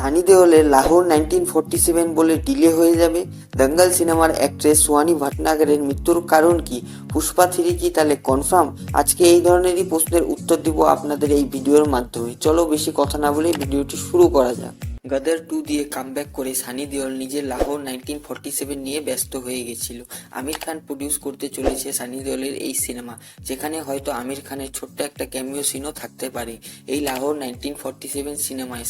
সানি দেওলের লাহোর 1947 বলে ডিলে হয়ে যাবে। দঙ্গল সিনেমার অ্যাক্ট্রেস সোহানী ভটনাগরের মৃত্যুর কারণ কি? পুষ্পা 3 কি তাহলে কনফার্ম? আজকে এই ধরনেরই প্রশ্নের উত্তর দিব আপনাদের এই ভিডিওর মাধ্যমে। চলো বেশি কথা না বলে ভিডিওটি শুরু করা যাক। গদর 2 দিয়ে কামব্যাক করে সানি দেওল নিজের লাহোর 1947 নিয়ে ব্যস্ত হয়ে গেছিল। আমির খান প্রডিউস করতে চলেছে সানি দেওলের এই সিনেমা, যেখানে হয়তো আমির খানের ছোট্ট একটা ক্যামিও সিনও থাকতে পারে। এই লাহোর 1947 সিনেমায়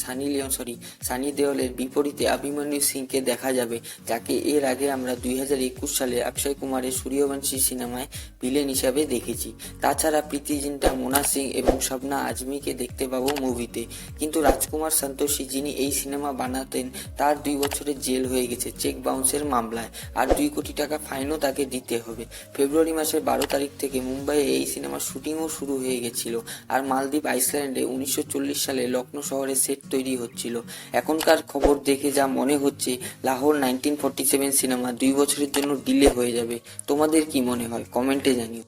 সানি দেওলের বিপরীতে অভিমন্যু সিংকে দেখা যাবে, যাকে এর আগে আমরা 2021 সালে অক্ষয় কুমারের সূর্যবংশী সিনেমায় ভিলেন হিসাবে দেখেছি। তাছাড়া প্রীতি জিন্টা, মোনা সিং এবং শবনা আজমিকে দেখতে পাবো মুভিতে। কিন্তু রাজকুমার সন্তোষী, যিনি এই সিনেমা বানাতেন, তার 2 বছরের জেল হয়ে গেছে চেক বাউন্সের মামলায়, আর 2 কোটি টাকা ফাইনও তাকে দিতে হবে। ফেব্রুয়ারি মাসের 12 তারিখ থেকে মুম্বাইয়ে এই সিনেমার শুটিংও শুরু হয়ে গেছিল, আর মালদ্বীপ আইসল্যান্ডে 1940 সালে লখনৌ শহরে সেট তৈরি হচ্ছিল। এখনকার খবর দেখে যা মনে হচ্ছে, লাহোর 1947 সিনেমা 2 বছরের জন্য ডিলে হয়ে যাবে। তোমাদের কি মনে হয় কমেন্টে জানিও।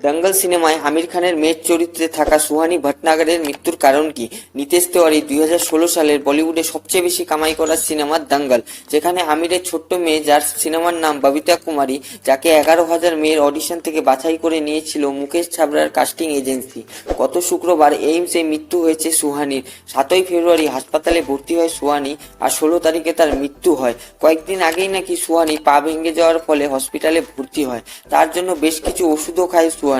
দঙ্গল সিনেমায় আমির খানের মেয়ের চরিত্রে থাকা সোহানী ভটনাগরের মৃত্যুর কারণ কি? নিতেশ তিওয়ারি 2016 সালের বলিউডে সবচেয়ে বেশি কামাই করা সিনেমা দঙ্গল, যেখানে আমিরের ছোট্ট মেয়ে, যার সিনেমার নাম ববিতা কুমারী, যাকে 11,000 মেয়ের অডিশন থেকে বাছাই করে নিয়েছিল মুকেশ ছাবরার কাস্টিং এজেন্সি। গত শুক্রবার এইমসে মৃত্যু হয়েছে সোহানীর। 7ই ফেব্রুয়ারি হাসপাতালে ভর্তি হয় সোহানী, আর 16 তারিখে তার মৃত্যু হয়। কয়েকদিন আগেই নাকি সোহানী পা ভেঙে যাওয়ার ফলে হসপিটালে ভর্তি হয়। তার জন্য বেশ কিছু ওষুধও খায় সোহানী।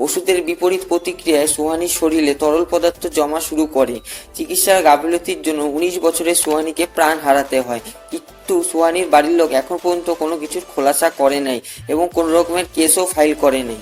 ওষুধের বিপরীত প্রতিক্রিয়ায় সোহানীর শরীরে তরল পদার্থ জমা শুরু করে। চিকিৎসার গাফিলতির জন্য 19 বছরের সোহানীকে প্রাণ হারাতে হয়। কিন্তু সোহানীর বাড়ির লোক এখন পর্যন্ত কোনো কিছুর খোলাসা করে নাই এবং কোনো রকমের কেসও ফাইল করে নাই।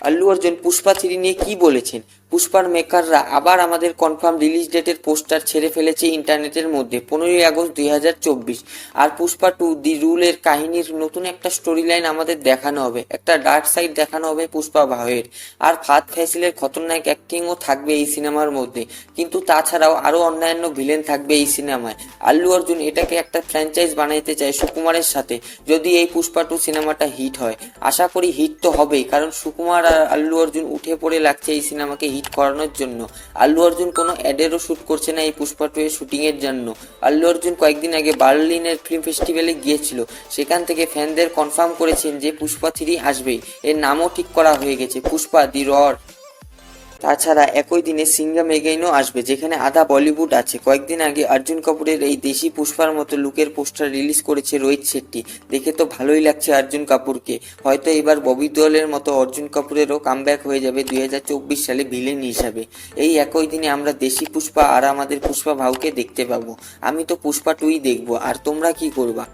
আল্লু অর্জুন পুষ্পা 3 নিয়ে কি বলেছেন? পুষ্পার মেকাররা আবার আমাদের কনফার্ম রিলিজ ডেটের পোস্টার ছেড়ে ফেলেছে ইন্টারনেটের মধ্যে, 15ই আগস্ট 2024। আর পুষ্পা 2 দি রুলের কাহিনীর নতুন একটা স্টোরি লাইন আমাদের দেখানো হবে, একটা ডার্ক সাইড দেখানো হবে পুষ্পা ভাইয়ের। আর ফাহাদ ফ্যাসিলের খতরনাক অ্যাক্টিংও থাকবে এই সিনেমার মধ্যে। কিন্তু তাছাড়াও আরও অন্যান্য ভিলেন থাকবে এই সিনেমায়। আল্লু অর্জুন এটাকে একটা ফ্র্যাঞ্চাইজ বানাইতে চায় সুকুমারের সাথে, যদি এই পুষ্পা 2 সিনেমাটা হিট হয়। আশা করি হিট তো হবেই, কারণ সুকুমার আর আল্লু অর্জুন উঠে পড়ে লাগছে এই সিনেমাকে হিট করানোর জন্য। আল্লু অর্জুন কোনো অ্যাডেরও শুট করছে না এই পুষ্পা 2 এর শুটিং এর জন্য। আল্লু অর্জুন কয়েকদিন আগে বার্লিনের ফিল্ম ফেস্টিভ্যালে গিয়েছিল, সেখান থেকে ফ্যানদের কনফার্ম করেছেন যে পুষ্পা 3 আসবেই। এর নামও ঠিক করা হয়ে গেছে, পুষ্পা দি রর। তাছাড়া একই দিনে সিঙ্গাম এগেইনও আসবে, যেখানে আধা বলিউড আছে। কয়েকদিন আগে অর্জুন কাপুরের এই দেশি পুষ্পার মতো লুকের পোস্টার রিলিজ করেছে রোহিত শেট্টি। দেখে তো ভালোই লাগছে অর্জুন কাপুরকে। হয়তো এবার ববি দেওলের মতো অর্জুন কাপুরেরও কামব্যাক হয়ে যাবে 2024 সালে ভিলেন হিসাবে। এই একই দিনে আমরা দেশি পুষ্পা আর আমাদের পুষ্পা ভাউকে দেখতে পাবো। আমি তো পুষ্পা 2ই দেখবো, আর তোমরা কি করবা?